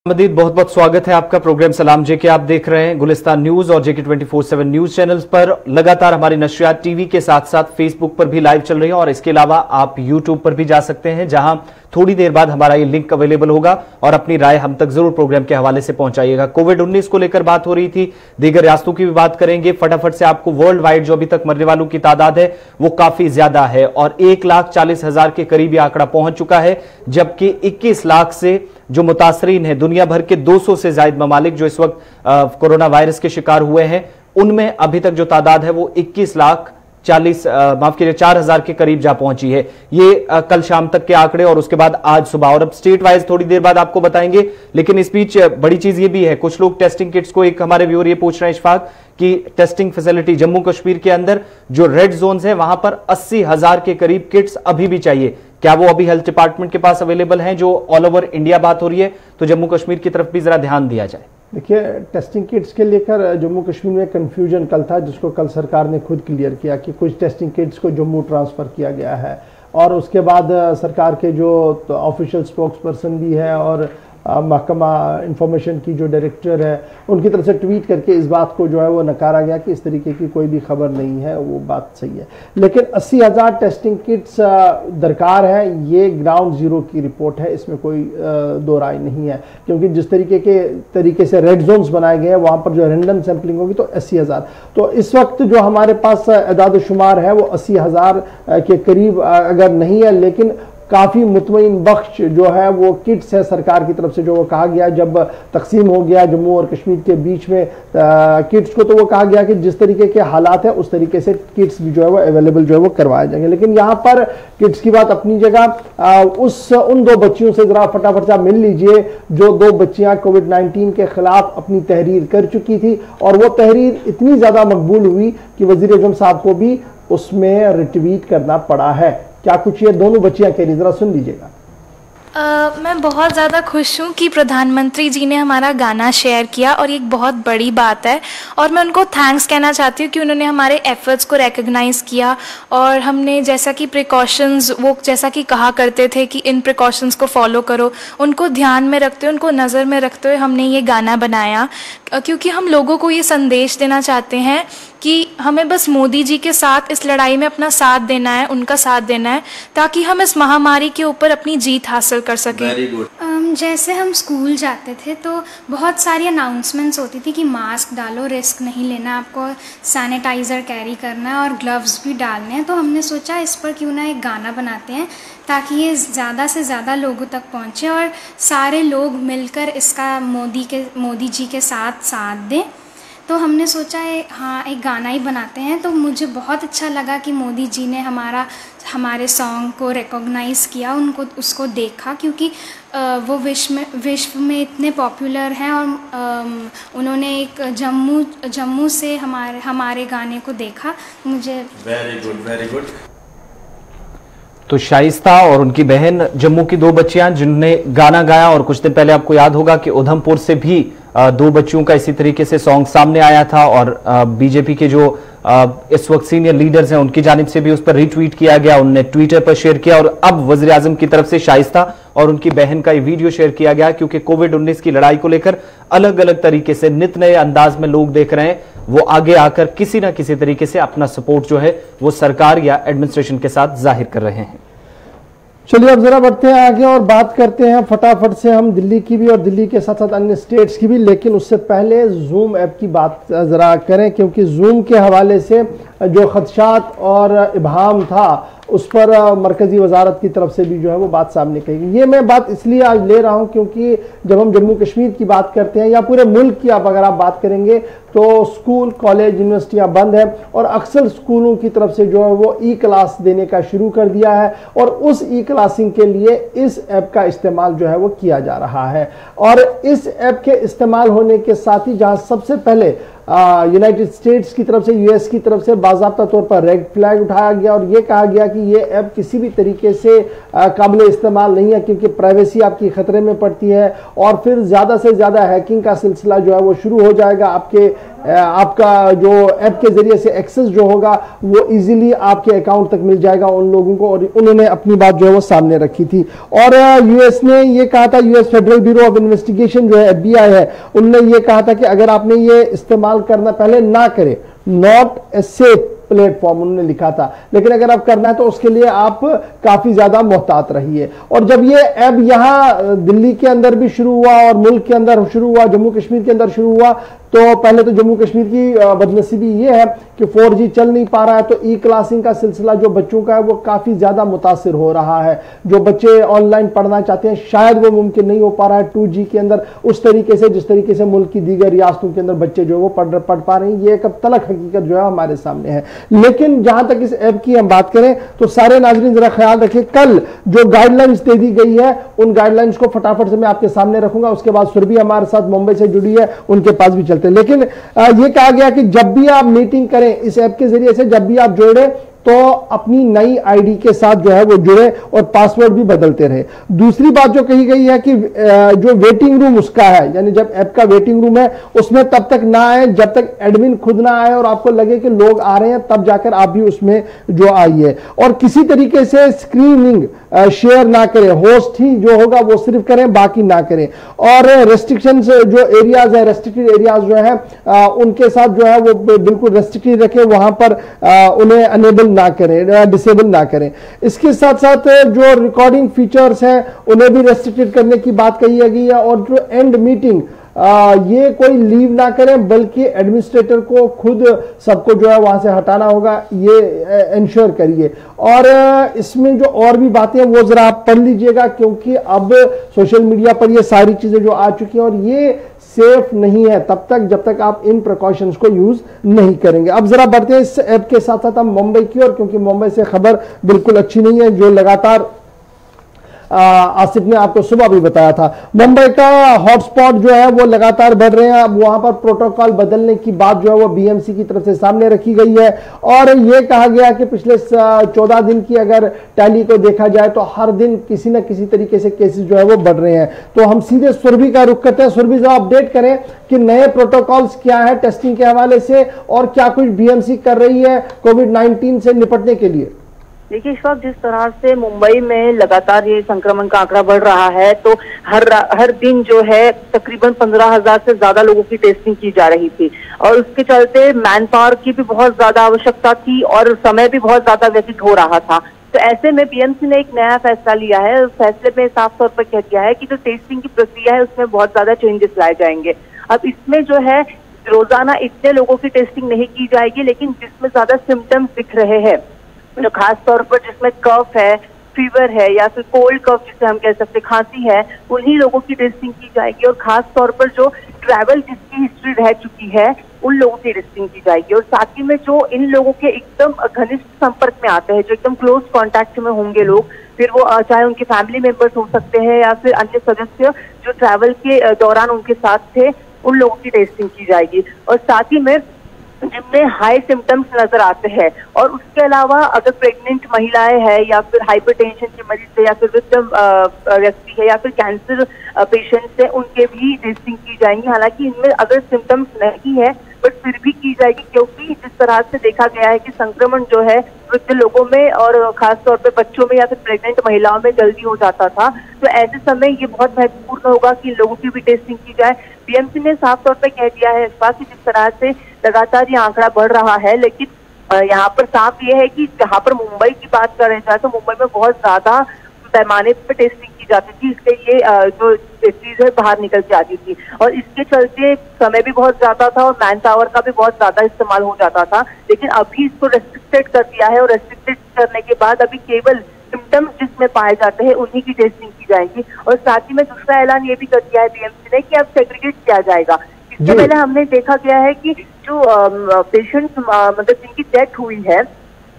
मदीद, बहुत बहुत स्वागत है आपका। प्रोग्राम सलाम जेके आप देख रहे हैं गुलिस्तान न्यूज और जेके 24/7 न्यूज चैनल्स पर। लगातार हमारी नशरियात टीवी के साथ साथ फेसबुक पर भी लाइव चल रही है और इसके अलावा आप यूट्यूब पर भी जा सकते हैं, जहां थोड़ी देर बाद हमारा ये लिंक अवेलेबल होगा और अपनी राय हम तक जरूर प्रोग्राम के हवाले से पहुंचाइएगा। कोविड-19 को लेकर बात हो रही थी, दीगर रियासतों की भी बात करेंगे फटाफट से। आपको वर्ल्ड वाइड जो अभी तक मरने वालों की तादाद है वो काफी ज्यादा है और 1,40,000 के करीब ये आंकड़ा पहुंच चुका है, जबकि 21 लाख से जो मुतासरीन है दुनिया भर के 200 से ज्यादा ममालिक जो इस वक्त कोरोना वायरस के शिकार हुए हैं, उनमें अभी तक जो तादाद है वो 4,000 के करीब जा पहुंची है। ये कल शाम तक के आंकड़े और उसके बाद आज सुबह, और अब स्टेट वाइज थोड़ी देर बाद आपको बताएंगे। लेकिन इस बीच बड़ी चीज ये भी है, कुछ लोग टेस्टिंग किट्स को, एक हमारे व्यूअर ये पूछ रहे हैं इशफाक कि टेस्टिंग फैसिलिटी जम्मू कश्मीर के अंदर जो रेड जोन्स है वहां पर 80,000 के करीब किट्स अभी भी चाहिए। क्या वो अभी हेल्थ डिपार्टमेंट के पास अवेलेबल हैं? जो ऑल ओवर इंडिया बात हो रही है तो जम्मू कश्मीर की तरफ भी जरा ध्यान दिया जाए। देखिए, टेस्टिंग किट्स के लेकर जम्मू कश्मीर में कंफ्यूजन कल था, जिसको कल सरकार ने खुद क्लियर किया कि कुछ टेस्टिंग किट्स को जम्मू ट्रांसफ़र किया गया है। और उसके बाद सरकार के जो ऑफिशियल स्पोक्स पर्सन भी है और महकमा इंफॉर्मेशन की जो डायरेक्टर है, उनकी तरफ से ट्वीट करके इस बात को जो है वो नकारा गया कि इस तरीके की कोई भी खबर नहीं है। वो बात सही है, लेकिन 80,000 टेस्टिंग किट्स दरकार है, ये ग्राउंड जीरो की रिपोर्ट है, इसमें कोई दो राय नहीं है। क्योंकि जिस तरीके से रेड जोन्स बनाए गए हैं वहाँ पर जो रैंडम सैम्पलिंग होगी तो 80,000, तो इस वक्त जो हमारे पास एदाद शुमार है वो 80,000 के करीब अगर नहीं है, लेकिन काफ़ी मुतमईन बख्श जो है वो किट्स है सरकार की तरफ से। जो वो कहा गया जब तकसीम हो गया जम्मू और कश्मीर के बीच में किट्स को, तो वो कहा गया कि जिस तरीके के हालात है उस तरीके से किट्स भी जो है वो अवेलेबल जो है वो करवाए जाएंगे। लेकिन यहाँ पर किट्स की बात अपनी जगह, उन दो बच्चियों से जरा फटाफट से मिल लीजिए जो दो बच्चियां कोविड-19 के खिलाफ अपनी तहरीर कर चुकी थी, और वो तहरीर इतनी ज़्यादा मकबूल हुई कि वज़ीर आज़म साहब को भी उसमें रिट्वीट करना पड़ा है। क्या कुछ ये दोनों बच्चियां कह रही, जरा सुन लीजिएगा। मैं बहुत ज़्यादा खुश हूँ कि प्रधानमंत्री जी ने हमारा गाना शेयर किया और ये एक बहुत बड़ी बात है, और मैं उनको थैंक्स कहना चाहती हूँ कि उन्होंने हमारे एफर्ट्स को रिकग्नाइज़ किया। और हमने जैसा कि प्रिकॉशंस, वो जैसा कि कहा करते थे कि इन प्रिकॉशंस को फॉलो करो, उनको ध्यान में रखते हुए, उनको नज़र में रखते हुए हमने ये गाना बनाया, क्योंकि हम लोगों को ये संदेश देना चाहते हैं कि हमें बस मोदी जी के साथ इस लड़ाई में अपना साथ देना है, उनका साथ देना है, ताकि हम इस महामारी के ऊपर अपनी जीत हासिल कर सकें। जैसे हम स्कूल जाते थे तो बहुत सारी अनाउंसमेंट्स होती थी कि मास्क डालो, रिस्क नहीं लेना, आपको सैनिटाइज़र कैरी करना है और ग्लव्स भी डालने हैं। तो हमने सोचा इस पर क्यों ना एक गाना बनाते हैं ताकि ये ज़्यादा से ज़्यादा लोगों तक पहुँचे और सारे लोग मिलकर इसका मोदी जी के साथ दें। तो हमने सोचा एक गाना ही बनाते हैं। तो मुझे बहुत अच्छा लगा कि मोदी जी ने हमारे सॉन्ग को रिकॉग्नाइज़ किया, उसको देखा, क्योंकि वो विश्व में इतने पॉपुलर हैं, और उन्होंने एक जम्मू से हमारे गाने को देखा। मुझे वेरी गुड। तो शाइस्ता और उनकी बहन जम्मू की दो बच्चियां जिन्होंने गाना गाया, और कुछ दिन पहले आपको याद होगा कि उधमपुर से भी दो बच्चियों का इसी तरीके से सॉन्ग सामने आया था, और बीजेपी के जो इस वक्त सीनियर लीडर्स हैं उनकी जानिब से भी उस पर रीट्वीट किया गया, उन्होंने ट्विटर पर शेयर किया, और अब वज़ीर आज़म की तरफ से शाइस्ता और उनकी बहन का ये वीडियो शेयर किया गया, क्योंकि कोविड-19 की लड़ाई को लेकर अलग अलग तरीके से नित नए अंदाज में लोग देख रहे हैं, वो आगे आकर किसी ना किसी तरीके से अपना सपोर्ट जो है वो सरकार या एडमिनिस्ट्रेशन के साथ जाहिर कर रहे हैं। चलिए अब जरा बढ़ते हैं आगे और बात करते हैं फटाफट से हम दिल्ली की भी और दिल्ली के साथ साथ अन्य स्टेट्स की भी। लेकिन उससे पहले जूम ऐप की बात जरा करें, क्योंकि जूम के हवाले से जो खदशात और इबहाम था उस पर मरकजी वजारत की तरफ से भी जो है वो बात सामने कही गई। ये मैं बात इसलिए आज ले रहा हूँ क्योंकि जब हम जम्मू कश्मीर की बात करते हैं या पूरे मुल्क की अगर आप बात करेंगे तो स्कूल, कॉलेज, यूनिवर्सिटियाँ बंद हैं, और अक्सर स्कूलों की तरफ से जो है वो ई क्लास देने का शुरू कर दिया है, और उस ई क्लासिंग के लिए इस ऐप का इस्तेमाल जो है वो किया जा रहा है। और इस ऐप के इस्तेमाल होने के साथ ही जहाँ सबसे पहले यूनाइटेड स्टेट्स की तरफ से, यूएस की तरफ से बाज़ाब्ता तौर पर रेड फ्लैग उठाया गया और ये कहा गया कि ये ऐप किसी भी तरीके से काबिल इस्तेमाल नहीं है, क्योंकि प्राइवेसी आपकी खतरे में पड़ती है, और फिर ज़्यादा से ज़्यादा हैकिंग का सिलसिला जो है वो शुरू हो जाएगा, आपके आपका जो ऐप के जरिए से एक्सेस जो होगा वो इजीली आपके अकाउंट तक मिल जाएगा उन लोगों को, और उन्होंने अपनी बात जो है वो सामने रखी थी। और यूएस ने ये कहा था, US federal bureau of investigation जो है FBI है, उन्होंने ये कहा था कि अगर आपने ये इस्तेमाल करना पहले ना करें, नॉट ए सेफ प्लेटफॉर्म उन्होंने लिखा था, लेकिन अगर आप करना है तो उसके लिए आप काफी ज्यादा मोहतात रहिए। और जब ये ऐप यहां दिल्ली के अंदर भी शुरू हुआ और मुल्क के अंदर शुरू हुआ, जम्मू कश्मीर के अंदर शुरू हुआ, तो पहले तो जम्मू कश्मीर की बदनसीबी ये है कि 4G चल नहीं पा रहा है, तो ई क्लासिंग का सिलसिला जो बच्चों का है वो काफी ज्यादा मुतासिर हो रहा है। जो बच्चे ऑनलाइन पढ़ना चाहते हैं शायद वो मुमकिन नहीं हो पा रहा है 2G के अंदर उस तरीके से जिस तरीके से मुल्क की दीगर रियासतों के अंदर बच्चे जो है वो पढ़ पा रहे हैं। ये एक अब तलक हकीकत जो है हमारे सामने है। लेकिन जहां तक इस ऐप की हम बात करें तो सारे नाजरीन जरा ख्याल रखें, कल जो गाइडलाइंस दे दी गई है उन गाइडलाइंस को फटाफट से मैं आपके सामने रखूंगा। उसके बाद सुरभि हमारे साथ मुंबई से जुड़ी है, उनके पास भी चलते हैं। लेकिन ये कहा गया कि जब भी आप मीटिंग करें इस ऐप के जरिए से, जब भी आप जोड़े तो अपनी नई आईडी के साथ जो है वो जुड़े और पासवर्ड भी बदलते रहे। दूसरी बात जो कही गई है कि जो वेटिंग रूम उसका है, यानी जब ऐप का वेटिंग रूम है उसमें तब तक ना आए जब तक एडमिन खुद ना आए और आपको लगे कि लोग आ रहे हैं, तब जाकर आप भी उसमें जो आइए। और किसी तरीके से स्क्रीनिंग शेयर ना करें, होस्ट ही जो होगा वो सिर्फ करें, बाकी ना करें। और रेस्ट्रिक्शंस जो एरियाज है, रेस्ट्रिक्टेड एरियाज जो है उनके साथ जो है वो बिल्कुल रेस्ट्रिक्टेड रखें, वहां पर उन्हें अनेबल ना करें, डिसेबल ना करें। इसके साथ साथ जो रिकॉर्डिंग फीचर्स हैं उन्हें भी रेस्ट्रिक्टेड करने की बात कही गई है। और जो एंड मीटिंग ये कोई लीव ना करें, बल्कि एडमिनिस्ट्रेटर को खुद सबको जो है वहां से हटाना होगा, ये इंश्योर करिए। और इसमें जो और भी बातें हैं वो जरा आप पढ़ लीजिएगा, क्योंकि अब सोशल मीडिया पर ये सारी चीजें जो आ चुकी हैं और ये सेफ नहीं है तब तक जब तक आप इन प्रिकॉशंस को यूज नहीं करेंगे। अब जरा बढ़ते हैं इस ऐप के साथ साथ हम मुंबई की ओर, क्योंकि मुंबई से खबर बिल्कुल अच्छी नहीं है, जो लगातार आसिफ ने आपको सुबह भी बताया था। मुंबई का हॉटस्पॉट जो है वो लगातार बढ़ रहे हैं। अब वहां पर प्रोटोकॉल बदलने की बात जो है वो BMC की तरफ से सामने रखी गई है और ये कहा गया कि पिछले 14 दिन की अगर टैली को देखा जाए तो हर दिन किसी न किसी तरीके से केसेस जो है वो बढ़ रहे हैं। तो हम सीधे सुरभि का रुख करते हैं। सुरभि जरा अपडेट करें कि नए प्रोटोकॉल्स क्या है टेस्टिंग के हवाले से और क्या कुछ BMC कर रही है कोविड-19 से निपटने के लिए। देखिए इस वक्त जिस तरह से मुंबई में लगातार ये संक्रमण का आंकड़ा बढ़ रहा है, तो हर दिन जो है तकरीबन 15,000 से ज्यादा लोगों की टेस्टिंग की जा रही थी और उसके चलते मैन पावर की भी बहुत ज्यादा आवश्यकता थी और समय भी बहुत ज्यादा व्यतीत हो रहा था। तो ऐसे में BMC ने एक नया फैसला लिया है। उस फैसले में साफ तौर पर कह दिया है कि जो टेस्टिंग की प्रक्रिया है उसमें बहुत ज्यादा चेंजेस लाए जाएंगे। अब इसमें जो है रोजाना इतने लोगों की टेस्टिंग नहीं की जाएगी, लेकिन जिसमें ज्यादा सिम्टम्स दिख रहे हैं, जो खास तौर पर जिसमें कफ है, फीवर है या फिर कोल्ड कफ जिसे हम कह सकते खांसी है, उन्हीं लोगों की टेस्टिंग की जाएगी। और खास तौर पर जो ट्रैवल जिसकी हिस्ट्री रह चुकी है उन लोगों की टेस्टिंग की जाएगी। और साथ ही में जो इन लोगों के एकदम घनिष्ठ संपर्क में आते हैं, जो एकदम क्लोज कॉन्टैक्ट में होंगे लोग, फिर वो चाहे उनके फैमिली मेंबर्स हो सकते हैं या फिर अन्य सदस्य जो ट्रैवल के दौरान उनके साथ थे, उन लोगों की टेस्टिंग की जाएगी। और साथ ही में जिनमें हाई सिम्टम्स नजर आते हैं और उसके अलावा अगर प्रेग्नेंट महिलाएं हैं या फिर हाइपरटेंशन के मरीज है या फिर विक्टिम व्यक्ति है या फिर कैंसर पेशेंट्स है, उनके भी टेस्टिंग की जाएंगी। हालांकि इनमें अगर सिम्टम्स नहीं है बट फिर भी की जाएगी, क्योंकि जिस तरह से देखा गया है कि संक्रमण जो है वृद्ध लोगों में और खास तौर पे बच्चों में या फिर प्रेग्नेंट महिलाओं में जल्दी हो जाता था। तो ऐसे समय ये बहुत महत्वपूर्ण होगा कि लोगों की भी टेस्टिंग की जाए। BMC ने साफ तौर पे कह दिया है इस बात की जिस तरह से लगातार ये आंकड़ा बढ़ रहा है, लेकिन यहाँ पर साफ ये है कि जहाँ पर मुंबई की बात करें जाए तो मुंबई में बहुत ज्यादा पैमाने पर टेस्टिंग की जाती थी, इसलिए ये जो चीज है बाहर निकल के आती थी और इसके चलते समय भी बहुत ज्यादा था और मैन पावर का भी बहुत ज्यादा इस्तेमाल हो जाता था। लेकिन अभी इसको रेस्ट्रिक्टेड कर दिया है और रेस्ट्रिक्टेड करने के बाद अभी केवल सिम्टम्स जिसमें पाए जाते हैं उन्हीं की टेस्टिंग की जाएगी। और साथ ही में दूसरा ऐलान ये भी कर दिया है BMC ने कि अब सेग्रीगेट किया जाएगा। इससे पहले हमने देखा गया है कि जो पेशेंट्स मतलब जिनकी डेथ हुई है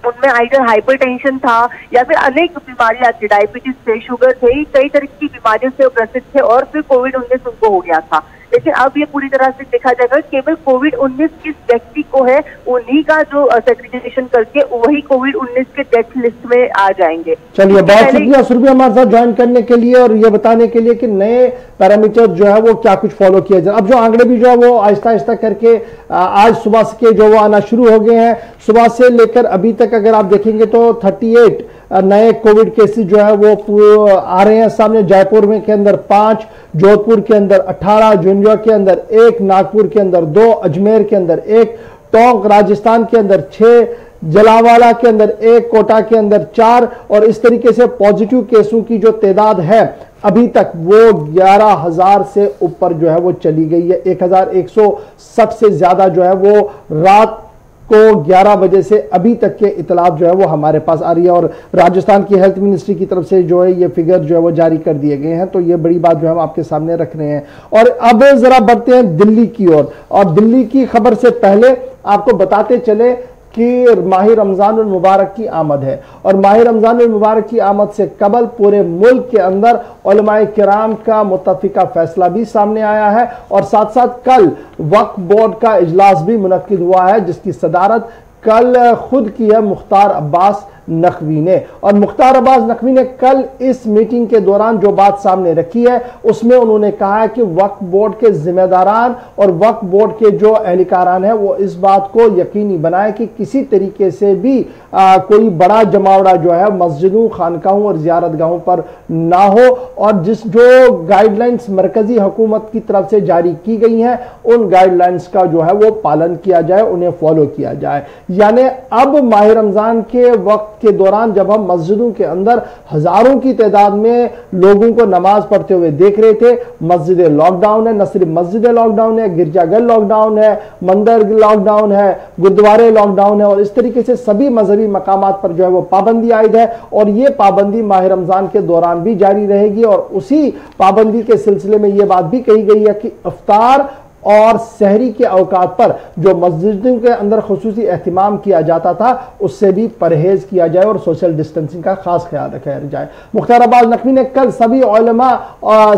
उनमें आइडर हाइपरटेंशन था या फिर अनेक बीमारियां थी, डायबिटीज थे, शुगर थे, कई तरह की बीमारियों से ग्रसित थे और फिर कोविड-19 उनको हो गया था। लेकिन अब ये पूरी तरह से देखा जाएगा केवल कोविड-19 किस व्यक्ति को है उन्हीं का जो सेग्रीगेशन करके वही कोविड-19 के डेथ लिस्ट में आ जाएंगे। चलिए बहुत शुक्रिया सुरभि हमारे साथ ज्वाइन करने के लिए और ये बताने के लिए कि नए पैरामीटर जो है वो क्या कुछ फॉलो किया जाए। अब जो आंकड़े भी जो है वो आहिस्ता आहिस्ता करके आज सुबह के जो वो आना शुरू हो गए हैं। सुबह से लेकर अभी तक अगर आप देखेंगे तो 38 नए कोविड केसेस जो है वो आ रहे हैं सामने। जयपुर में के अंदर 5, जोधपुर के अंदर 18, झुंझुनू के अंदर 1, नागपुर के अंदर 2, अजमेर के अंदर 1, टोंक राजस्थान के अंदर 6, जलावाला के अंदर 1, कोटा के अंदर 4, और इस तरीके से पॉजिटिव केसों की जो तादाद है अभी तक वो 11,000 से ऊपर जो है वो चली गई है। 1,160 से ज्यादा जो है वो रात को 11 बजे से अभी तक के इतलात जो है वो हमारे पास आ रही है, और राजस्थान की हेल्थ मिनिस्ट्री की तरफ से जो है ये फिगर जो है वो जारी कर दिए गए हैं। तो ये बड़ी बात जो है हम आपके सामने रख रहे हैं। और अब जरा बढ़ते हैं दिल्ली की ओर, और दिल्ली की खबर से पहले आपको बताते चले कि माह रमजान मुबारक की आमद है, और माह रमजान मुबारक की आमद से कबल पूरे मुल्क के अंदर उलमाए किराम का मुत्तफिका फैसला भी सामने आया है, और साथ साथ कल वक्फ बोर्ड का इजलास भी मुनक्किद हुआ है, जिसकी सदारत कल खुद की है मुख्तार अब्बास नकवी ने। और मुख्तार अब्बास नकवी ने कल इस मीटिंग के दौरान जो बात सामने रखी है उसमें उन्होंने कहा है कि वक्फ बोर्ड के जिम्मेदारान और वक्फ बोर्ड के जो एहलकारान हैं वो इस बात को यकीनी बनाए कि किसी तरीके से भी कोई बड़ा जमावड़ा जो है मस्जिदों, खानकाहों और जियारतगाहों पर ना हो, और जो गाइडलाइंस मरकजी हुकूमत की तरफ से जारी की गई हैं उन गाइडलाइंस का जो है वो पालन किया जाए, उन्हें फॉलो किया जाए। यानी अब माह रमजान के वक्त के दौरान जब हम मस्जिदों के अंदर हजारों की तादाद में लोगों को नमाज पढ़ते हुए देख रहे थे, मस्जिदें लॉकडाउन है, न सिर्फ मस्जिदें लॉकडाउन है, गिरजाघर लॉकडाउन है, मंदिर लॉकडाउन है, गुरुद्वारे लॉकडाउन है, और इस तरीके से सभी मजहबी मकामात पर जो है वो पाबंदी आयद है, और ये पाबंदी माह रमजान के दौरान भी जारी रहेगी। और उसी पाबंदी के सिलसिले में यह बात भी कही गई है कि इफ्तार और सहरी के औकात पर जो मस्जिदों के अंदर खुसूसी एहतिमाम किया जाता था उससे भी परहेज किया जाए और सोशल डिस्टेंसिंग का खास ख्याल रखा जाए। मुख्तार अब्बास नकवी ने कल सभी उलमा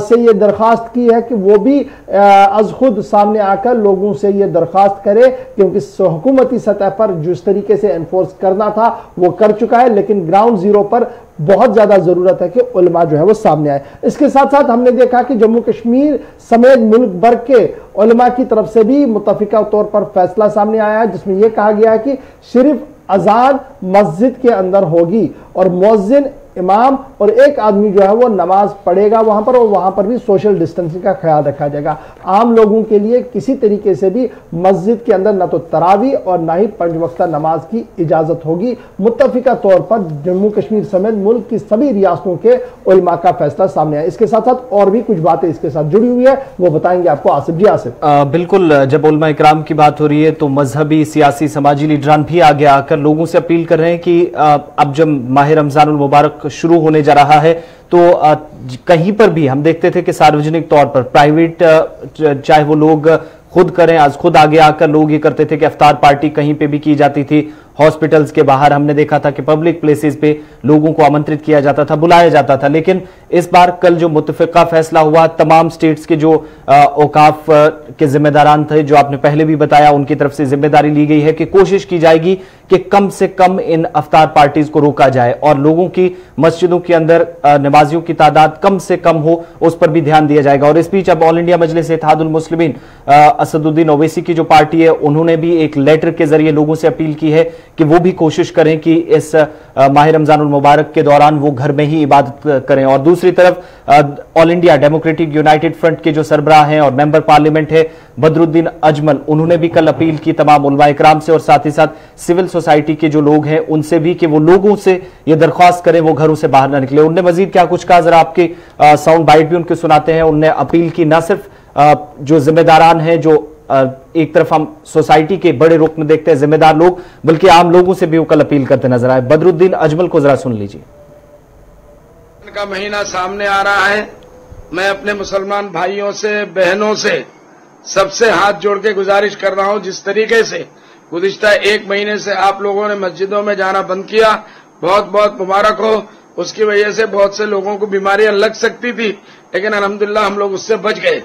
से ये दरख्वास्त की है कि वो भी अज खुद सामने आकर लोगों से ये दरख्वास्त करे, क्योंकि हुकूमती सतह पर जिस तरीके से एनफोर्स करना था वो कर चुका है, लेकिन ग्राउंड जीरो पर बहुत ज्यादा जरूरत है कि उलमा जो है वो सामने आए। इसके साथ साथ हमने देखा कि जम्मू कश्मीर समेत मुल्क भर के उलमा की तरफ से भी मुत्तफिका तौर पर फैसला सामने आया है, जिसमें यह कहा गया है कि सिर्फ अजान मस्जिद के अंदर होगी और मुअज्जिन, इमाम और एक आदमी जो है वो नमाज पढ़ेगा वहां पर, और वहां पर भी सोशल डिस्टेंसिंग का ख्याल रखा जाएगा। आम लोगों के लिए किसी तरीके से भी मस्जिद के अंदर न तो तरावी और ना ही 5 वक्ता नमाज की इजाजत होगी। मुत्तफिका तौर पर जम्मू कश्मीर समेत मुल्क की सभी रियासतों के उलमा का फैसला सामने आया। इसके साथ साथ और भी कुछ बातें इसके साथ जुड़ी हुई है, वो बताएंगे आपको आसिफ जी। आसिफ, बिल्कुल, जब उलमा इकराम की बात हो रही है तो मजहबी, सियासी, समाजी लीडरान भी आगे आकर लोगों से अपील कर रहे हैं कि अब जब माह रमजान मुबारक शुरू होने जा रहा है तो कहीं पर भी हम देखते थे कि सार्वजनिक तौर पर प्राइवेट चाहे वो लोग खुद करें, आज खुद आगे आकर लोग ये करते थे कि इफ्तार पार्टी कहीं पे भी की जाती थी। हॉस्पिटल्स के बाहर हमने देखा था कि पब्लिक प्लेसेस पे लोगों को आमंत्रित किया जाता था, बुलाया जाता था। लेकिन इस बार कल जो मुत्तफिका फैसला हुआ, तमाम स्टेट्स के जो औकाफ के जिम्मेदारान थे, जो आपने पहले भी बताया, उनकी तरफ से जिम्मेदारी ली गई है कि कोशिश की जाएगी कि कम से कम इन इफ्तार पार्टीज को रोका जाए और लोगों की मस्जिदों के अंदर नमाजियों की तादाद कम से कम हो, उस पर भी ध्यान दिया जाएगा। और इस बीच अब ऑल इंडिया मजलिस इत्तेहादुल मुस्लिमीन असदुद्दीन ओवैसी की जो पार्टी है, उन्होंने भी एक लेटर के जरिए लोगों से अपील की है कि वो भी कोशिश करें कि इस माह रमजानुल मुबारक के दौरान वो घर में ही इबादत करें। और दूसरी तरफ all India democratic United front के जो सरबराह हैं और मेंबर पार्लियामेंट है बदरुद्दीन अजमल, उन्होंने भी कल अपील की तमाम उलमा इकराम से और साथ ही साथ सिविल सोसाइटी के जो लोग हैं उनसे भी कि वो लोगों से ये दरख्वास्त करें वो घरों से बाहर ना निकले। उनने मजीद क्या कुछ कहा, जरा आपके साउंड बाइट भी उनके सुनाते हैं। उनने अपील की न सिर्फ जो जिम्मेदारान हैं, जो एक तरफ हम सोसाइटी के बड़े रुकन देखते हैं जिम्मेदार लोग, बल्कि आम लोगों से भी वो कल अपील करते नजर आए। बदरुद्दीन अजमल को जरा सुन लीजिए। का महीना सामने आ रहा है, मैं अपने मुसलमान भाइयों से, बहनों से, सबसे हाथ जोड़ के गुजारिश कर रहा हूं, जिस तरीके से गुज़िश्ता 1 महीने से आप लोगों ने मस्जिदों में जाना बंद किया, बहुत बहुत मुबारक हो। उसकी वजह से बहुत से लोगों को बीमारियां लग सकती थी, लेकिन अल्हम्दुलिल्लाह हम लोग उससे बच गए।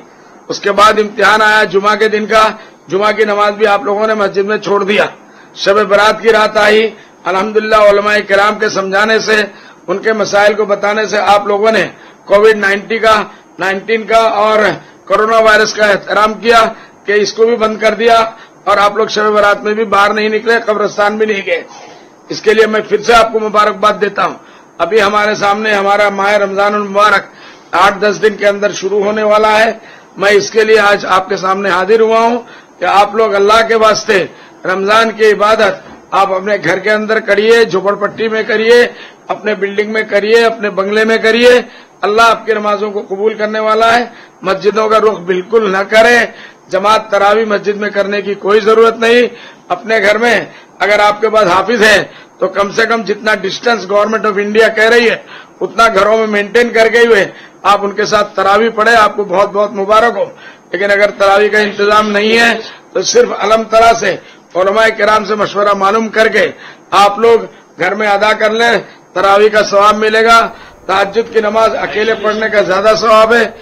उसके बाद इम्तिहान आया जुमा के दिन का, जुमा की नमाज भी आप लोगों ने मस्जिद में छोड़ दिया। शब बरात की रात आई, अल्हम्दुलिल्लाह उलमाए किराम के समझाने से, उनके मसाइल को बताने से आप लोगों ने कोविड-19 का 19 का और कोरोना वायरस का एहतराम किया कि इसको भी बंद कर दिया और आप लोग शब बारात में भी बाहर नहीं निकले, कब्रिस्तान भी नहीं गए। इसके लिए मैं फिर से आपको मुबारकबाद देता हूं। अभी हमारे सामने हमारा माह रमजान मुबारक 8-10 दिन के अंदर शुरू होने वाला है। मैं इसके लिए आज आपके सामने हाजिर हुआ हूं कि आप लोग अल्लाह के वास्ते रमजान की इबादत आप अपने घर के अंदर करिए, झोपड़पट्टी में करिए, अपने बिल्डिंग में करिए, अपने बंगले में करिए। अल्लाह आपकी नमाजों को कबूल करने वाला है। मस्जिदों का रुख बिल्कुल न करें। जमात तरावी मस्जिद में करने की कोई जरूरत नहीं। अपने घर में अगर आपके पास हाफिज है तो कम से कम जितना डिस्टेंस गवर्नमेंट ऑफ इंडिया कह रही है उतना घरों में मेंटेन करके हुए आप उनके साथ तरावी पढ़े, आपको बहुत बहुत मुबारक हो। लेकिन अगर तरावी का इंतजाम नहीं है तो सिर्फ अलम तरा से उलमाए किराम से मशवरा मालूम करके आप लोग घर में अदा कर लें, तरावी का सवाब मिलेगा। तहज्जुद की नमाज अकेले पढ़ने का ज्यादा सवाब है।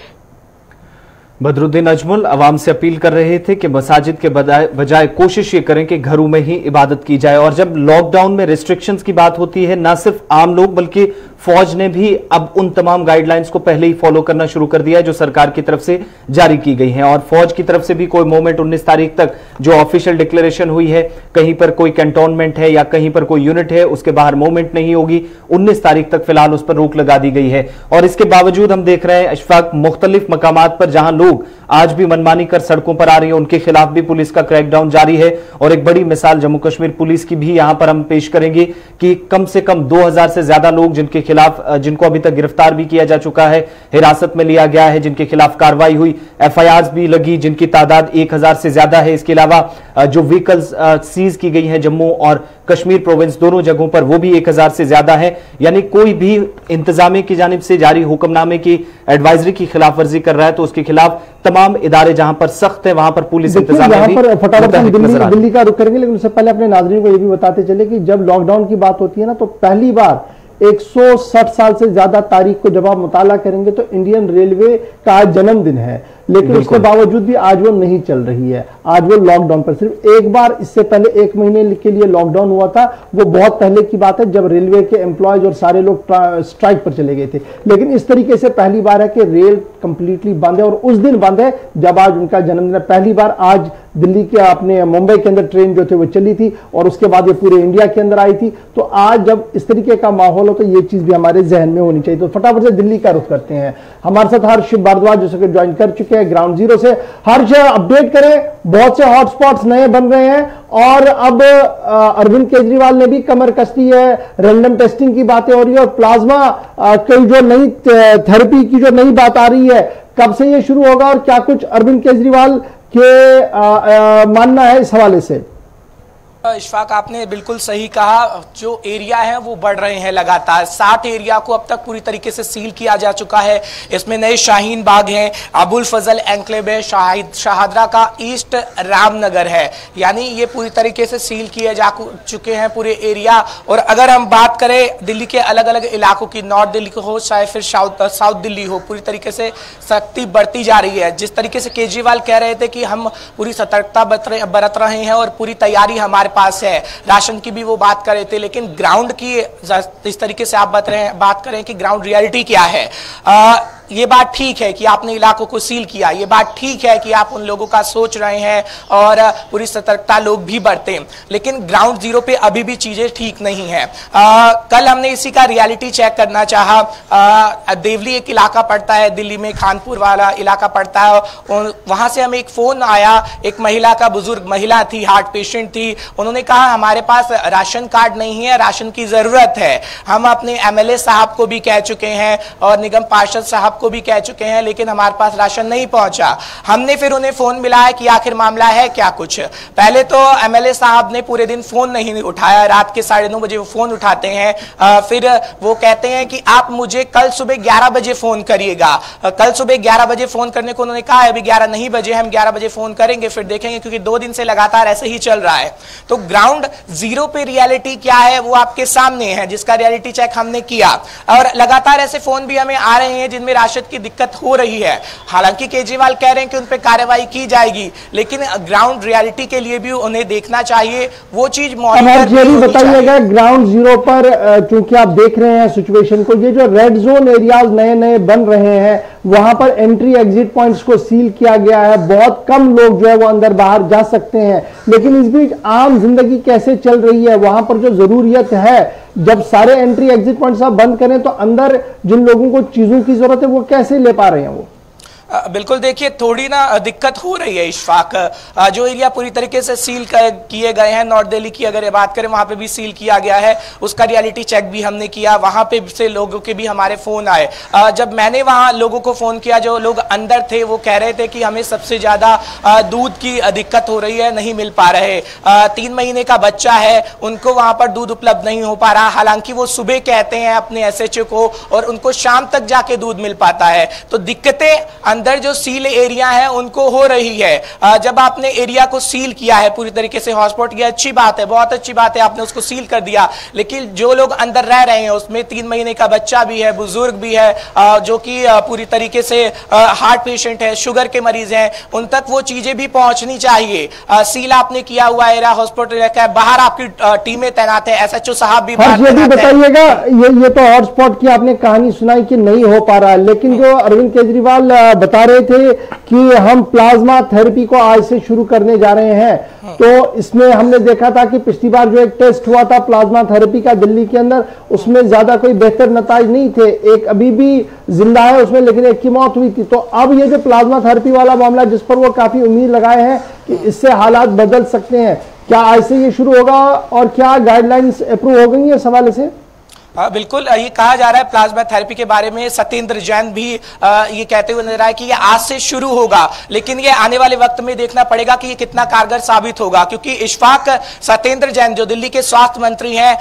बदरुद्दीन अजमुल अवाम से अपील कर रहे थे कि मसाजिद के बजाय कोशिश ये करें कि घरों में ही इबादत की जाए। और जब लॉकडाउन में रिस्ट्रिक्शंस की बात होती है, ना सिर्फ आम लोग बल्कि फौज ने भी अब उन तमाम गाइडलाइंस को पहले ही फॉलो करना शुरू कर दिया है जो सरकार की तरफ से जारी की गई हैं। और फौज की तरफ से भी कोई मूवमेंट 19 तारीख तक जो ऑफिशियल डिक्लेरेशन हुई है, कहीं पर कोई कैंटोनमेंट है या कहीं पर कोई यूनिट है उसके बाहर मूवमेंट नहीं होगी। 19 तारीख तक फिलहाल उस पर रोक लगा दी गई है। और इसके बावजूद हम देख रहे हैं अशफाक मुख्तलिफ मकामात पर जहां लोग आज भी मनमानी कर सड़कों पर आ रही है, उनके खिलाफ भी पुलिस का क्रैकडाउन जारी है। और एक बड़ी मिसाल जम्मू कश्मीर पुलिस की भी यहां पर हम पेश करेंगे कि कम से कम 2000 से ज्यादा लोग जिनको अभी तक गिरफ्तार भी किया जा चुका है, हिरासत में लिया गया है, जिनके खिलाफ कार्रवाई हुई, एफआईआर भी लगी, जिनकी तादाद 1000 से ज्यादा है। इसके अलावा जो व्हीकल्स सीज की गई हैं जम्मू और कश्मीर प्रोविंस दोनों जगहों पर, वो भी 1000 से ज्यादा है। यानी कोई भी इंतजामिया की जानिब से जारी हुक्मनामे की एडवाइजरी की खिलाफ वर्जी कर रहा है तो उसके खिलाफ तमाम इदारे जहां पर सख्त है वहां पर पुलिस इंतजामिया भी फटाफट दिल्ली का रुख करेंगे। लेकिन उससे पहले अपने नाज़रीन को यह भी बताते चले कि जब लॉकडाउन की बात होती है ना तो पहली बार 160 साल से ज्यादा तारीख को जब आप मुताला करेंगे तो इंडियन रेलवे का आज जन्मदिन है, लेकिन उसके बावजूद भी आज वो नहीं चल रही है। आज वो लॉकडाउन पर, सिर्फ एक बार इससे पहले 1 महीने के लिए लॉकडाउन हुआ था, वो बहुत पहले की बात है जब रेलवे के एम्प्लॉयज और सारे लोग स्ट्राइक पर चले गए थे। लेकिन इस तरीके से पहली बार है कि रेल कंप्लीटली बंद है और उस दिन बंद है जब आज उनका जन्मदिन है। पहली बार आज दिल्ली के अपने मुंबई के अंदर ट्रेन जो थे वो चली थी और उसके बाद ये पूरे इंडिया के अंदर आई थी। तो आज जब इस तरीके का माहौल हो तो ये चीज भी हमारे जहन में होनी चाहिए। तो फटाफट से दिल्ली का रुख करते हैं। हमारे साथ हर्ष भारद्वाज जो कि ज्वाइन कर चुके हैं ग्राउंड जीरो से। हर्ष, अपडेट करें, बहुत से हॉटस्पॉट्स नए बन रहे हैं और अब अरविंद केजरीवाल ने भी कमर कस ली है, रैंडम टेस्टिंग की बातें हो रही है और प्लाज्मा की जो नई थेरेपी की जो नई बात आ रही है, कब से ये शुरू होगा और क्या कुछ अरविंद केजरीवाल के मानना है इस हवाले से? इशफाक, आपने बिल्कुल सही कहा। जो एरिया है वो बढ़ रहे हैं लगातार। 60 एरिया को अब तक पूरी तरीके से सील किया जा चुका है। इसमें नए शाहीन बाग हैं, अबुल फजल एनक्लेव है, शाहदरा का ईस्ट रामनगर है, यानी ये पूरी तरीके से सील किए जा चुके हैं पूरे एरिया। और अगर हम बात करें दिल्ली के अलग अलग इलाकों की, नॉर्थ दिल्ली को हो चाहे फिर साउथ दिल्ली हो, पूरी तरीके से सख्ती बढ़ती जा रही है। जिस तरीके से केजरीवाल कह रहे थे कि हम पूरी सतर्कता बरत रहे हैं और पूरी तैयारी हमारे पास है, राशन की भी वो बात कर रहे थे, लेकिन ग्राउंड की इस तरीके से आप बात करें कि ग्राउंड रियलिटी क्या है। ये बात ठीक है कि आपने इलाकों को सील किया, ये बात ठीक है कि आप उन लोगों का सोच रहे हैं और पूरी सतर्कता लोग भी बरतें, लेकिन ग्राउंड जीरो पे अभी भी चीजें ठीक नहीं है। कल हमने इसी का रियलिटी चेक करना चाहा। देवली एक इलाका पड़ता है दिल्ली में, खानपुर वाला इलाका पड़ता है, और वहां से हमें एक फोन आया, एक महिला का, बुजुर्ग महिला थी, हार्ट पेशेंट थी। उन्होंने कहा हमारे पास राशन कार्ड नहीं है, राशन की जरूरत है। हम अपने एमएलए साहब को भी कह चुके हैं और निगम पार्षद साहब को भी कह चुके हैं, लेकिन हमारे पास राशन नहीं पहुंचा। हमने फिर उन्हें फोन मिलाया कि आखिर मामला है क्या कुछ। पहले तो एमएलए साहब ने पूरे दिन फोन नहीं उठाया, रात के 9:30 बजे वो फोन उठाते हैं। फिर वो कहते हैं कि आप मुझे कल सुबह 11 बजे फोन करिएगा। कल सुबह 11 बजे फोन करने को उन्होंने कहा है, अभी 11 नहीं बजे, हम 11 बजे फोन करेंगे, फिर देखेंगे, क्योंकि 2 दिन से लगातार ऐसे ही चल रहा है। तो ग्राउंड जीरो पे रियलिटी क्या है वो आपके सामने है, जिसका रियलिटी चेक हमने किया। और लगातार ऐसे फोन भी हमें आ रहे हैं जिनमें राशन की दिक्कत हो रही है। हालांकि केजरीवाल कह रहे हैं कि उन पर कार्रवाई की जाएगी, लेकिन ग्राउंड रियलिटी के लिए भी उन्हें देखना चाहिए, वो चीज मॉनिटर बताइएगा ग्राउंड जीरो पर, क्योंकि आप देख रहे हैं सिचुएशन को, ये जो रेड जोन एरियाज नए नए बन रहे हैं वहां पर एंट्री एग्जिट पॉइंट्स को सील किया गया है, बहुत कम लोग जो है वो अंदर बाहर जा सकते हैं। लेकिन इस बीच आम जिंदगी कैसे चल रही है, वहां पर जो जरूरियत है, जब सारे एंट्री एग्जिट पॉइंट्स आप बंद करें तो अंदर जिन लोगों को चीजों की जरूरत है वो कैसे ले पा रहे हैं वो? बिल्कुल, देखिए थोड़ी ना दिक्कत हो रही है इशफाक। जो एरिया पूरी तरीके से सील किए गए हैं, नॉर्थ दिल्ली की अगर बात करें वहां पे भी सील किया गया है, उसका रियलिटी चेक भी हमने किया, वहां पे से लोगों के भी हमारे फोन आए। जब मैंने वहां लोगों को फोन किया, जो लोग अंदर थे वो कह रहे थे कि हमें सबसे ज्यादा दूध की दिक्कत हो रही है, नहीं मिल पा रहे। 3 महीने का बच्चा है, उनको वहां पर दूध उपलब्ध नहीं हो पा रहा। हालांकि वो सुबह कहते हैं अपने SHO को और उनको शाम तक जाके दूध मिल पाता है। तो दिक्कतें अंदर जो सील एरिया है उनको हो रही है। जब आपने एरिया को सील किया है पूरी तरीके से हॉटस्पॉट, ये अच्छी बात है, बहुत अच्छी बात है, आपने उसको सील कर दिया। लेकिन जो लोग अंदर रह रहे हैं उसमें 3 महीने का बच्चा भी है, बुजुर्ग भी है, जो कि पूरी तरीके से हार्ट पेशेंट है, शुगर के मरीज हैं, उन तक वो चीजें भी पहुंचनी चाहिए। सील आपने किया हुआ एरिया हॉस्पिटल है, बाहर आपकी टीमें तैनात है, SHO साहब भी बताइएगा। ये तो हॉटस्पॉट की आपने कहानी सुनाई कि नहीं हो पा रहा, लेकिन जो अरविंद केजरीवाल बता रहे थे कि हम प्लाज्मा थेरेपी को आज से शुरू करने जा रहे हैं, तो इसमें हमने देखा था कि पिछली बार जो एक टेस्ट हुआ था प्लाज्मा थेरेपी का दिल्ली के अंदर, उसमें ज्यादा कोई बेहतर नतीजे नहीं थे। एक अभी भी जिंदा है उसमें, लेकिन एक की मौत हुई थी। तो अब ये जो प्लाज्मा थेरेपी वाला मामला जिस पर वो काफी उम्मीद लगाए हैं कि इससे हालात बदल सकते हैं, क्या आज से ये शुरू होगा और क्या गाइडलाइंस अप्रूव हो गई है इस हवाले से? बिल्कुल, ये कहा जा रहा है प्लाज्मा थेरेपी के बारे में। सत्येंद्र जैन भी ये कहते हुए नजर आए कि ये आज से शुरू होगा, लेकिन ये आने वाले वक्त में देखना पड़ेगा कि ये कितना कारगर साबित होगा। क्योंकि इशफाक, सत्येंद्र जैन जो दिल्ली के स्वास्थ्य मंत्री हैं,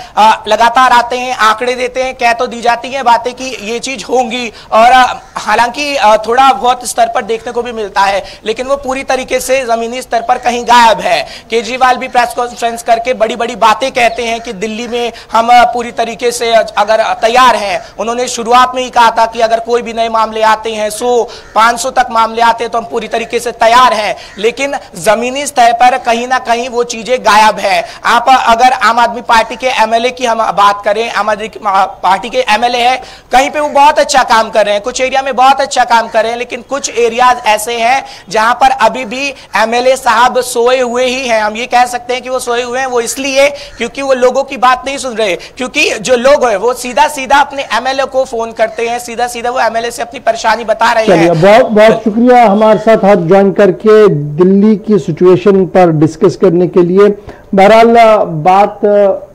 लगातार आते हैं, आंकड़े देते हैं, कह तो दी जाती हैं बातें कि ये चीज होंगी, और हालांकि थोड़ा बहुत स्तर पर देखने को भी मिलता है, लेकिन वो पूरी तरीके से जमीनी स्तर पर कहीं गायब है। केजरीवाल भी प्रेस कॉन्फ्रेंस करके बड़ी बड़ी बातें कहते हैं कि दिल्ली में हम पूरी तरीके से अगर तैयार हैं। उन्होंने शुरुआत में ही कहा था कि अगर कोई भी नए मामले आते हैं, 100-500 तक मामले आते हैं तो हम पूरी तरीके से तैयार हैं, लेकिन जमीनी स्तर पर कहीं ना कहीं वो चीजें गायब है। आप अगर आम आदमी पार्टी के MLA की हम बात करें, आम आदमी पार्टी के MLA है, कहीं पे वो बहुत अच्छा काम कर रहे हैं, कुछ एरिया में बहुत अच्छा काम कर रहे हैं, लेकिन कुछ एरियाज ऐसे हैं जहां पर अभी भी MLA साहब सोए हुए ही हैं। हम ये कह सकते हैं कि वो सोए हुए हैं, वो इसलिए क्योंकि वो लोगों की बात नहीं सुन रहे, क्योंकि जो लोग हैं वो सीधा सीधा अपने MLA को फोन करते हैं, सीधा सीधा वो MLA से अपनी परेशानी बता रहे हैं। बहुत बहुत शुक्रिया हमारे साथ हाथ ज्वाइन करके दिल्ली की सिचुएशन पर डिस्कस करने के लिए। बहरहाल बात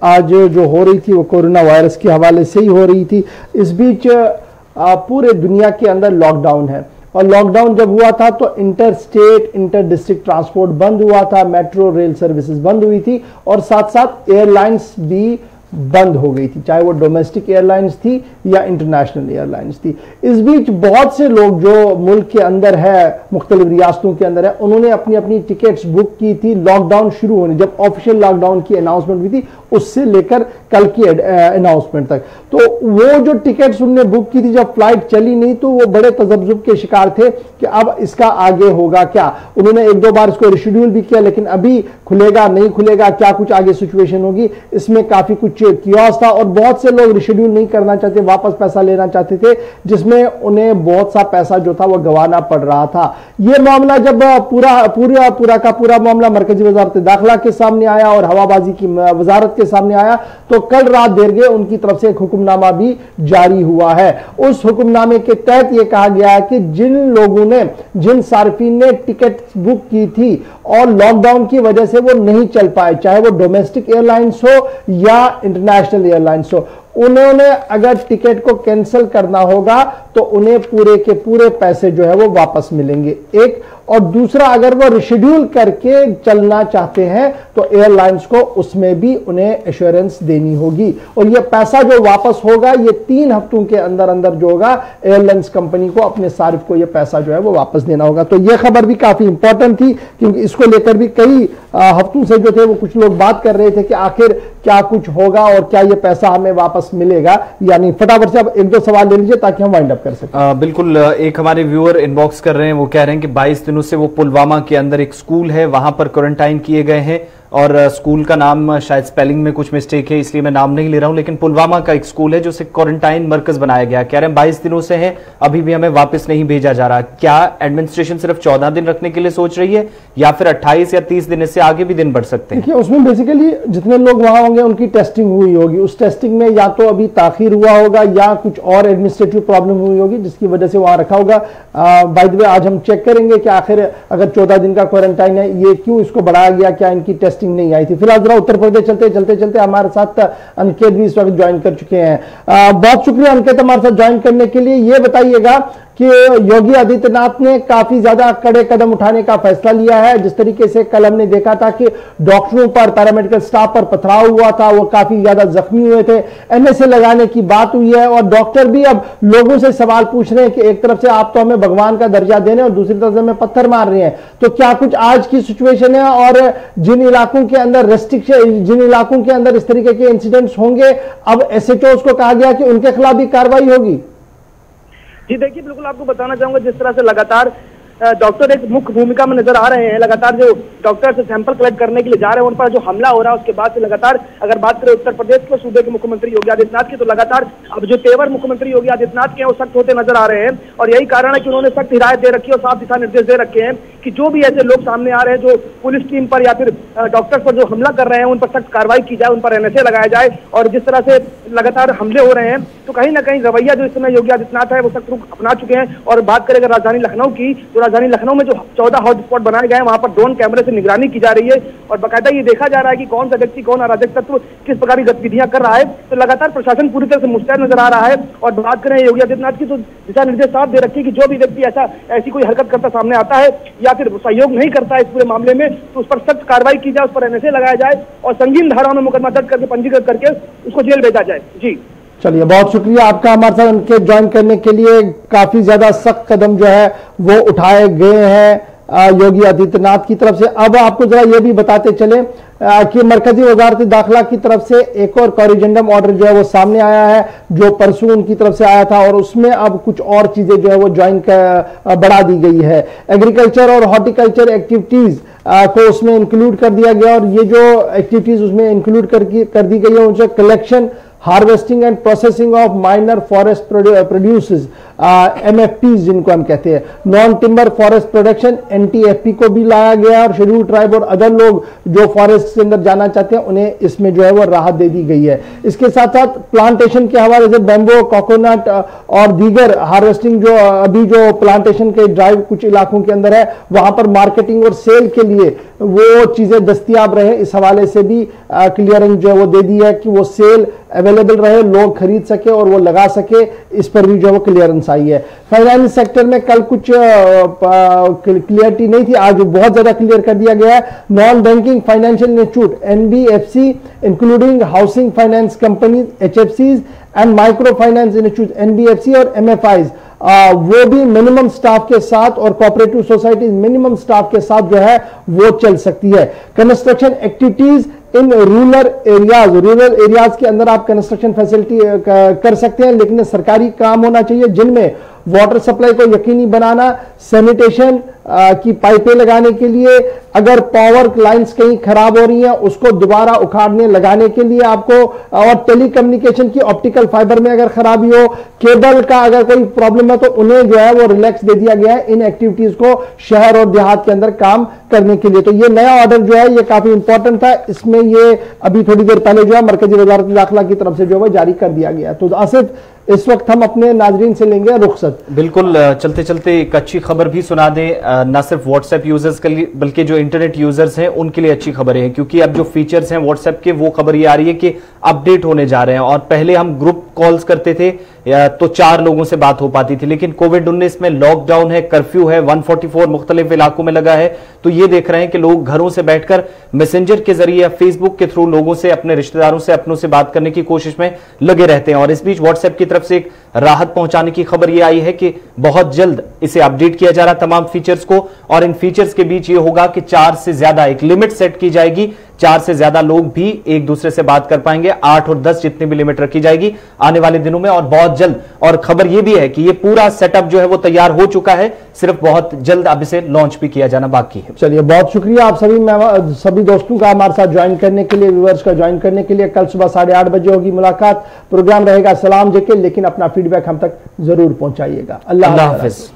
आज जो हो रही थी वो कोरोना वायरस के हवाले से ही हो रही थी। इस बीच पूरे दुनिया के अंदर लॉकडाउन है, और लॉकडाउन जब हुआ था तो inter state inter district transport बंद हुआ था, मेट्रो रेल सर्विसेज बंद हुई थी, और साथ साथ एयरलाइंस भी बंद हो गई थी, चाहे वो डोमेस्टिक एयरलाइंस थी या इंटरनेशनल एयरलाइंस थी। इस बीच बहुत से लोग जो मुल्क के अंदर है, मुख्तलिफ रियासतों के अंदर है, उन्होंने अपनी अपनी टिकट्स बुक की थी लॉकडाउन शुरू होने, जब ऑफिशियल लॉकडाउन की अनाउंसमेंट हुई थी उससे लेकर कल की अनाउंसमेंट तक। तो वो जो टिकट्स उन्होंने बुक की थी, जब फ्लाइट चली नहीं तो वो बड़े तजब्जुब के शिकार थे कि अब इसका आगे होगा क्या। उन्होंने 1-2 बार इसको रिशेड्यूल भी किया, लेकिन अभी खुलेगा नहीं खुलेगा, क्या कुछ आगे सिचुएशन होगी, इसमें काफी कुछ कियोस था। और बहुत से लोग रिशेड्यूल नहीं करना चाहते, वापस पैसा लेना चाहते थे, जिसमें उन्हें बहुत सा पैसा जो था वो गंवाना पड़ रहा था। यह मामला जब पूरा मामला मरकजी वजारत दाखिला के सामने आया और हवाबाजी की वजारत के सामने आया, तो कल रात देर गए उनकी तरफ से एक हुक्मनामा भी जारी हुआ है। उस हुक्मनामे के तहत यह कहा गया है कि जिन सार्फिन ने टिकट बुक की थी और लॉकडाउन की वजह से वो नहीं चल पाए, चाहे वो डोमेस्टिक एयरलाइंस हो या इंटरनेशनल एयरलाइंस हो, उन्होंने अगर टिकट को कैंसिल करना होगा तो उन्हें पूरे के पूरे पैसे जो है वो वापस मिलेंगे, एक। और दूसरा, अगर वो रिशेड्यूल करके चलना चाहते हैं तो एयरलाइंस को उसमें भी उन्हें एश्योरेंस देनी होगी, और ये पैसा जो वापस होगा ये 3 हफ्तों के अंदर अंदर जो होगा एयरलाइंस कंपनी को, अपने सारिफ को ये पैसा जो है वो वापस देना होगा। तो ये खबर भी काफी इंपॉर्टेंट थी, क्योंकि इसको लेकर भी कई हफ्तों से जो थे वो कुछ लोग बात कर रहे थे कि आखिर क्या कुछ होगा और क्या ये पैसा हमें वापस मिलेगा या नहीं। फटाफट से अब एक दो सवाल ले लीजिए ताकि हम वाइंड अप कर सकें। बिल्कुल, एक हमारे व्यूअर इनबॉक्स कर रहे हैं, वो कह रहे हैं कि 22 दिनों से वो पुलवामा के अंदर एक स्कूल है वहां पर क्वारंटाइन किए गए हैं, और स्कूल का नाम शायद स्पेलिंग में कुछ मिस्टेक है इसलिए मैं नाम नहीं ले रहा हूं, लेकिन पुलवामा का एक स्कूल है जो से क्वारंटाइन मरकज बनाया गया। कह रहे हैं 22 दिनों से है, अभी भी हमें वापस नहीं भेजा जा रहा। क्या एडमिनिस्ट्रेशन सिर्फ 14 दिन रखने के लिए सोच रही है या फिर 28 या 30 दिन से आगे भी दिन बढ़ सकते हैं? देखिए, उसमें बेसिकली जितने लोग वहां होंगे उनकी टेस्टिंग हुई होगी, उस टेस्टिंग में या तो अभी ताखीर हुआ होगा या कुछ और एडमिनिस्ट्रेटिव प्रॉब्लम हुई होगी जिसकी वजह से वहां रखा होगा। बाय द वे, आज हम चेक करेंगे कि आखिर अगर 14 दिन का क्वारंटाइन है ये क्यों इसको बढ़ाया गया, क्या इनकी टेस्टिंग नहीं आई थी। फिलहाल जरा उत्तर प्रदेश चलते हमारे साथ अनिकेत भी इस वक्त ज्वाइन कर चुके हैं। बहुत शुक्रिया अनिकेत हमारे साथ ज्वाइन करने के लिए। ये बताइएगा कि योगी आदित्यनाथ ने काफी ज्यादा कड़े कदम उठाने का फैसला लिया है। जिस तरीके से कल हमने देखा था कि डॉक्टरों पर, पैरामेडिकल स्टाफ पर पथराव हुआ था, वो काफी ज्यादा जख्मी हुए थे, एनएसए लगाने की बात हुई है और डॉक्टर भी अब लोगों से सवाल पूछ रहे हैं कि एक तरफ से आप तो हमें भगवान का दर्जा दे रहे हैं और दूसरी तरफ से हमें पत्थर मार रहे हैं। तो क्या कुछ आज की सिचुएशन है और जिन इलाकों के अंदर रेस्ट्रिक्शन, जिन इलाकों के अंदर इस तरीके के इंसिडेंट्स होंगे, अब एसएचओस को कहा गया कि उनके खिलाफ भी कार्रवाई होगी? जी देखिए, बिल्कुल आपको बताना चाहूंगा, जिस तरह से लगातार डॉक्टर एक मुख्य भूमिका में नजर आ रहे हैं, लगातार जो डॉक्टर से सैंपल कलेक्ट करने के लिए जा रहे हैं उन पर जो हमला हो रहा है उसके बाद से लगातार अगर बात करें उत्तर प्रदेश के सूबे के मुख्यमंत्री योगी आदित्यनाथ की, तो लगातार अब जो तेवर मुख्यमंत्री योगी आदित्यनाथ के हैं वो सख्त होते नजर आ रहे हैं। और यही कारण है कि उन्होंने सख्त हिदायत दे रखी है और साफ दिशा निर्देश दे रखे हैं कि जो भी ऐसे लोग सामने आ रहे हैं जो पुलिस टीम पर या फिर डॉक्टर्स पर जो हमला कर रहे हैं उन पर सख्त कार्रवाई की जाए, उन पर एनएसए लगाया जाए। और जिस तरह से लगातार हमले हो रहे हैं तो कहीं ना कहीं रवैया जो इस समय योगी आदित्यनाथ है वो सख्त रुख अपना चुके हैं। और बात करें अगर राजधानी लखनऊ की, तो राजधानी लखनऊ में जो 14 हॉटस्पॉट बनाए गए हैं वहां पर ड्रोन कैमरे से निगरानी की जा रही है और बाकायदा ये देखा जा रहा है कि कौन सा व्यक्ति, कौन अराजक तत्व किस प्रकार की गतिविधियां कर रहा है। तो लगातार प्रशासन पूरी तरह से मुस्तैद नजर आ रहा है। और बात करें योगी आदित्यनाथ की, तो दिशा निर्देश साफ दे रखी है कि जो भी व्यक्ति ऐसी कोई हरकत करता सामने आता है या फिर सहयोग नहीं करता है इस पूरे मामले में, तो उस पर सख्त कार्रवाई की जाए, उस पर एनएसए लगाया जाए और संगीन धाराओं में मुकदमा दर्ज करके पंजीकृत करके उसको जेल भेजा जाए। जी चलिए, बहुत शुक्रिया आपका हमारे साथ उनके ज्वाइन करने के लिए। काफी ज्यादा सख्त कदम जो है वो उठाए गए हैं योगी आदित्यनाथ की तरफ से। अब आपको जरा ये भी बताते चले कि मरकजी वजारत दाखिला की तरफ से एक और कॉरिजेंडम ऑर्डर जो है वो सामने आया है जो परसों उनकी तरफ से आया था और उसमें अब कुछ और चीजें जो है वो ज्वाइन बढ़ा दी गई है। एग्रीकल्चर और हॉर्टिकल्चर एक्टिविटीज को उसमें इंक्लूड कर दिया गया और ये जो एक्टिविटीज उसमें इंक्लूड कर दी गई है उनसे collection, harvesting and processing of minor forest produces, MFPs जिनको हम कहते हैं, non timber forest production, NTFP को भी लाया गया और शेड्यूल ट्राइब और अदर लोग जो फॉरेस्ट के अंदर जाना चाहते हैं उन्हें इसमें जो है वो राहत दे दी गई है। इसके साथ साथ प्लांटेशन के हवाले से बैम्बो, कोकोनट और दीगर हार्वेस्टिंग जो अभी जो प्लांटेशन के ड्राइव कुछ इलाकों के अंदर है वहां पर मार्केटिंग और सेल के लिए वो चीजें दस्तियाब रहे, इस हवाले से भी क्लियरेंस जो है वो दे दी है कि वो सेल अवेलेबल रहे, लोग खरीद सके और वो लगा सके, इस पर भी जो वो क्लियरेंस आई है। फाइनेंस सेक्टर में कल कुछ क्लियरिटी नहीं थी, आज बहुत ज्यादा क्लियर कर दिया गया है। Non banking financial institute NBFC including housing finance companies HFCs and micro finance institute NBFC और MFIs वो भी मिनिमम स्टाफ के साथ और कोऑपरेटिव सोसाइटी मिनिमम स्टाफ के साथ जो है वो चल सकती है। Construction activities in rural areas के अंदर आप कंस्ट्रक्शन फैसिलिटी कर सकते हैं, लेकिन सरकारी काम होना चाहिए जिनमें वाटर सप्लाई को यकीनी बनाना, सैनिटेशन की पाइपें लगाने के लिए, अगर पावर लाइंस कहीं खराब हो रही हैं उसको दोबारा उखाड़ने लगाने के लिए आपको, और टेलीकम्युनिकेशन की ऑप्टिकल फाइबर में अगर खराबी हो, केबल का अगर कोई प्रॉब्लम है तो उन्हें जो है वो रिलैक्स दे दिया गया है इन एक्टिविटीज को शहर और देहात के अंदर काम करने के लिए। तो ये नया ऑर्डर जो है ये काफी इंपॉर्टेंट था, इसमें ये अभी थोड़ी देर पहले जो है मरकजी वजारत दाखिला की तरफ से जो है जारी कर दिया गया। तो आसिफ, इस वक्त हम अपने नाजरीन से लेंगे रुखसत। बिल्कुल, चलते चलते एक अच्छी खबर भी सुना दें, न सिर्फ व्हाट्सएप यूजर्स के लिए बल्कि जो इंटरनेट यूजर्स हैं उनके लिए अच्छी खबरें हैं, क्योंकि अब जो फीचर्स हैं व्हाट्सएप के वो खबर ये आ रही है कि अपडेट होने जा रहे हैं। और पहले हम ग्रुप कॉल्स करते थे तो 4 लोगों से बात हो पाती थी, लेकिन कोविड-19 में लॉकडाउन है, कर्फ्यू है, 144 मुख्तलिफ इलाकों में लगा है, तो ये देख रहे हैं कि लोग घरों से बैठकर मैसेंजर के जरिए या फेसबुक के थ्रू लोगों से, अपने रिश्तेदारों से, अपनों से बात करने की कोशिश में लगे रहते हैं। और इस बीच व्हाट्सएप की तरफ से एक राहत पहुंचाने की खबर यह आई है कि बहुत जल्द इसे अपडेट किया जा रहा है तमाम फीचर्स को, और इन फीचर्स के बीच ये होगा कि 4 से ज्यादा एक लिमिट सेट की जाएगी 4 से ज्यादा लोग भी एक दूसरे से बात कर पाएंगे। 8 और 10 जितनी भी लिमिट रखी जाएगी आने वाले दिनों में और बहुत जल्द। और खबर यह भी है कि ये पूरा सेटअप जो है वो तैयार हो चुका है, सिर्फ बहुत जल्द अब इसे लॉन्च भी किया जाना बाकी है। चलिए, बहुत शुक्रिया आप सभी दोस्तों का हमारे साथ ज्वाइन करने के लिए, व्यूअर्स का ज्वाइन करने के लिए। कल सुबह 8:30 बजे होगी मुलाकात, प्रोग्राम रहेगा सलाम जेके, लेकिन अपना फीडबैक हम तक जरूर पहुंचाइएगा। अल्लाह हाफिज।